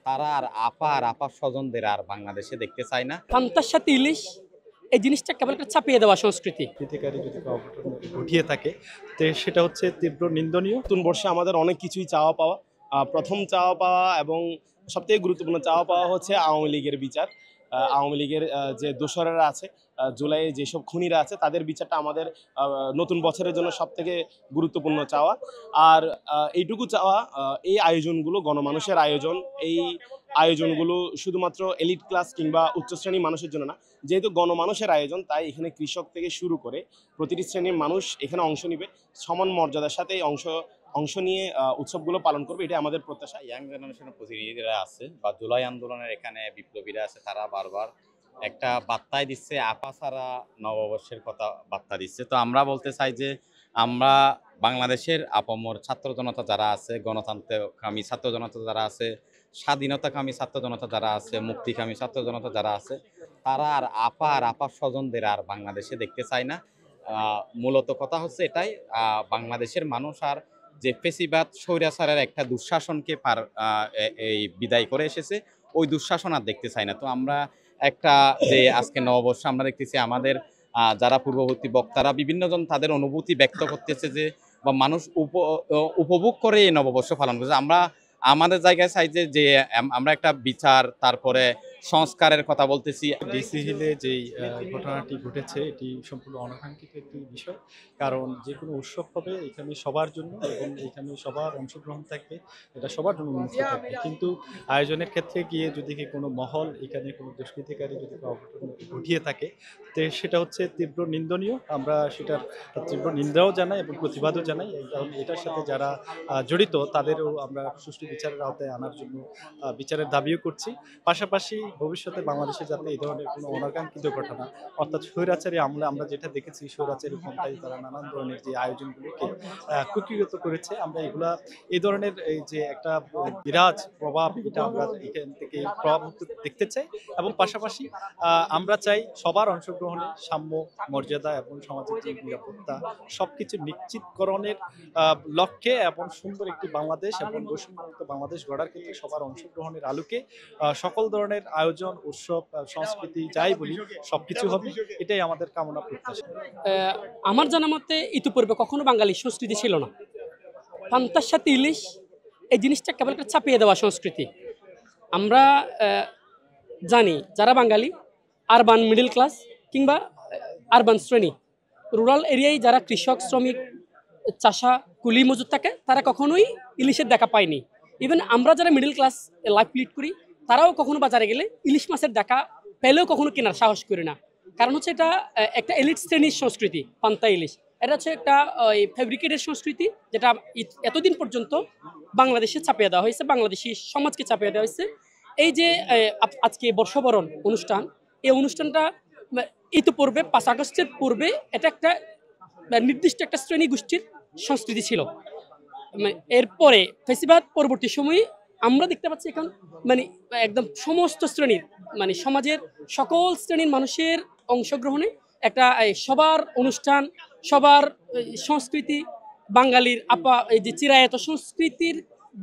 তারা আর আপা স্বজনদের আর বাংলাদেশে দেখতে চায় না। পান্তার সাথে ইলিশ এই জিনিসটা কেবল একটা চাপিয়ে দেওয়া সংস্কৃতি। কৃতিকারী যদি কোনো অঘটন ঘটিয়ে থাকে তো সেটা হচ্ছে তীব্র নিন্দনীয়। নতুন বর্ষে আমাদের অনেক কিছুই চাওয়া পাওয়া। প্রথম চাওয়া পাওয়া এবং সবথেকে গুরুত্বপূর্ণ চাওয়া পাওয়া হচ্ছে আওয়ামী লীগের বিচার। আওয়ামী লীগের যে দোসরেরা আছে, জুলাইয়ে যেসব খুনিরা আছে তাদের বিচারটা আমাদের নতুন বছরের জন্য সবথেকে গুরুত্বপূর্ণ চাওয়া। আর এইটুকু চাওয়া, এই আয়োজনগুলো গণমানুষের আয়োজন, এই আয়োজনগুলো শুধুমাত্র এলিট ক্লাস কিংবা উচ্চশ্রেণী মানুষের জন্য না, যেহেতু গণমানুষের আয়োজন তাই এখানে কৃষক থেকে শুরু করে প্রতিটি শ্রেণীর মানুষ এখানে অংশ নিবে, সমান মর্যাদার সাথে এই অংশ নিয়ে উৎসবগুলো পালন করবে, এটা আমাদের প্রত্যাশা। ইয়াং জেনারেশনের প্রতিনিধিরা আছে বা জুলাই আন্দোলনের এখানে বিপ্লবীরা আছে, তারা বারবার একটা বার্তায় দিচ্ছে, আপা ছাড়া নববর্ষের কথা বার্তা দিচ্ছে। তো আমরা বলতে চাই যে আমরা বাংলাদেশের আপামর ছাত্র জনতা যারা আছে, গণতন্ত্রকামী ছাত্র জনতা যারা আছে, স্বাধীনতাকামী ছাত্র জনতা যারা আছে, মুক্তিকামী ছাত্র জনতা যারা আছে, তারা আর আপা স্বজনদের আর বাংলাদেশে দেখতে চায় না। মূলত কথা হচ্ছে এটাই, বাংলাদেশের মানুষ আর যে ফেসিবাদ স্বৈরাচারের একটা দুঃশাসনকে এই বিদায় করে এসেছে, ওই দুঃশাসন আর দেখতে চাই না। তো আমরা একটা যে আজকে নববর্ষ আমরা দেখতেছি, আমাদের যারা পূর্ববর্তী বক্তারা বিভিন্ন জন তাদের অনুভূতি ব্যক্ত করতেছে যে বা মানুষ উপভোগ করে এই নববর্ষ পালন করছে। আমরা আমাদের জায়গায় চাই যে আমরা একটা বিচার, তারপরে সংস্কারের কথা বলতেছি। ডিসি হিলে যেই ঘটনাটি ঘটেছে এটি সম্পূর্ণ অনাকাঙ্ক্ষিত একটি বিষয়। কারণ যে কোনো উৎসব হবে এখানে সবার জন্য এবং এখানে সবার অংশগ্রহণ থাকবে, এটা সবার জন্য উন্মুক্ত থাকবে। কিন্তু আয়োজনের ক্ষেত্রে গিয়ে যদি কোনো মহল এখানে কোনো দুষ্কৃতিকারী যদি কোনো অঘটন ঘটিয়ে থাকে তো সেটা হচ্ছে তীব্র নিন্দনীয়। আমরা সেটার তীব্র নিন্দাও জানাই এবং প্রতিবাদও জানাই। কারণ এটার সাথে যারা জড়িত তাদেরও আমরা সুষ্ঠু বিচারের আওতায় আনার জন্য বিচারের দাবিও করছি। পাশাপাশি ভবিষ্যতে বাংলাদেশে যাতে এই ধরনের কোনো অনাকাঙ্ক্ষিত ঘটনা, অর্থাৎ স্বৈরাচারী আমলে আমরা যেটা দেখেছি, স্বৈরাচারী পন্থায় তারা নানান ধরনের যে আয়োজনগুলোকে কুক্ষিগত করেছে, আমরা এই ধরনের এই যে একটা বিরাজ প্রভাব, এটা আমরা এখান থেকে প্রভাব দেখতে চাই। এবং পাশাপাশি আমরা চাই সবার অংশগ্রহণে সাম্য, মর্যাদা এবং সামাজিক যে নিরাপত্তা সবকিছু নিশ্চিতকরণের লক্ষ্যে এবং সুন্দর একটি বাংলাদেশ এবং বৈষম্যমুক্ত বাংলাদেশ গড়ার ক্ষেত্রে সবার অংশগ্রহণের আলোকে সকল ধরনের আয়োজন, উৎসব, সংস্কৃতি যাই বলি সবকিছু হবে, এটাই আমাদের কামনা প্রত্যাশা। আমার জানা মতে ইতিপূর্বে কখনো বাঙালি সংস্কৃতি ছিল না। পান্তার সাথে ইলিশ এই জিনিসটা কেবল একটা চাপিয়ে দেওয়া সংস্কৃতি। আমরা জানি যারা বাঙালি আরবান মিডল ক্লাস কিংবা আরবান শ্রেণী, রুরাল এরিয়ায় যারা কৃষক, শ্রমিক, চাষা, কুলি মজুর থাকে, তারা কখনোই ইলিশের দেখা পায়নি। ইভেন আমরা যারা মিডল ক্লাস লাইফ লিড করি, তারাও কখনো বাজারে গেলে ইলিশ মাছের দেখা পেলেও কখনো কেনার সাহস করি না। কারণ হচ্ছে এটা একটা এলিট শ্রেণীর সংস্কৃতি। পান্তা ইলিশ এটা হচ্ছে একটা ফেব্রিকেটের সংস্কৃতি, যেটা এতদিন পর্যন্ত বাংলাদেশে চাপিয়ে দেওয়া হয়েছে, বাংলাদেশি সমাজকে চাপিয়ে দেওয়া হয়েছে। এই যে আজকে বর্ষবরণ অনুষ্ঠান, এই অনুষ্ঠানটা ইতিপূর্বে 5 আগস্টের পূর্বে এটা একটা নির্দিষ্ট একটা শ্রেণী গোষ্ঠীর সংস্কৃতি ছিল। এরপরে ফেসিবাদ পরবর্তী সময়ে আমরা দেখতে পাচ্ছি এখন একদম সমস্ত শ্রেণীর সমাজের সকল শ্রেণীর মানুষের অংশগ্রহণে একটা সবার অনুষ্ঠান, সবার সংস্কৃতি, বাঙালির এই যে চিরায়ত সংস্কৃতির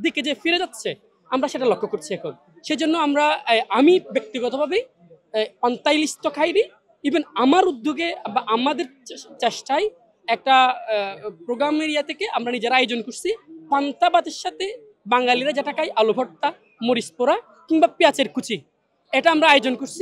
দিকে যে ফিরে যাচ্ছে, আমরা সেটা লক্ষ্য করছি এখন। সেজন্য আমি ব্যক্তিগতভাবে পান্তা ইলিশ তো খাইনি, ইভেন আমার উদ্যোগে বা আমাদের চেষ্টায় একটা প্রোগ্রাম এরিয়া থেকে আমরা নিজেরা আয়োজন করছি পান্তা ভাতের সাথে বাঙালিরা যেটা খাই আলু ভর্তা, মরিচ পোড়া কিংবা পেঁয়াজের কুচি, এটা আমরা আয়োজন করছি।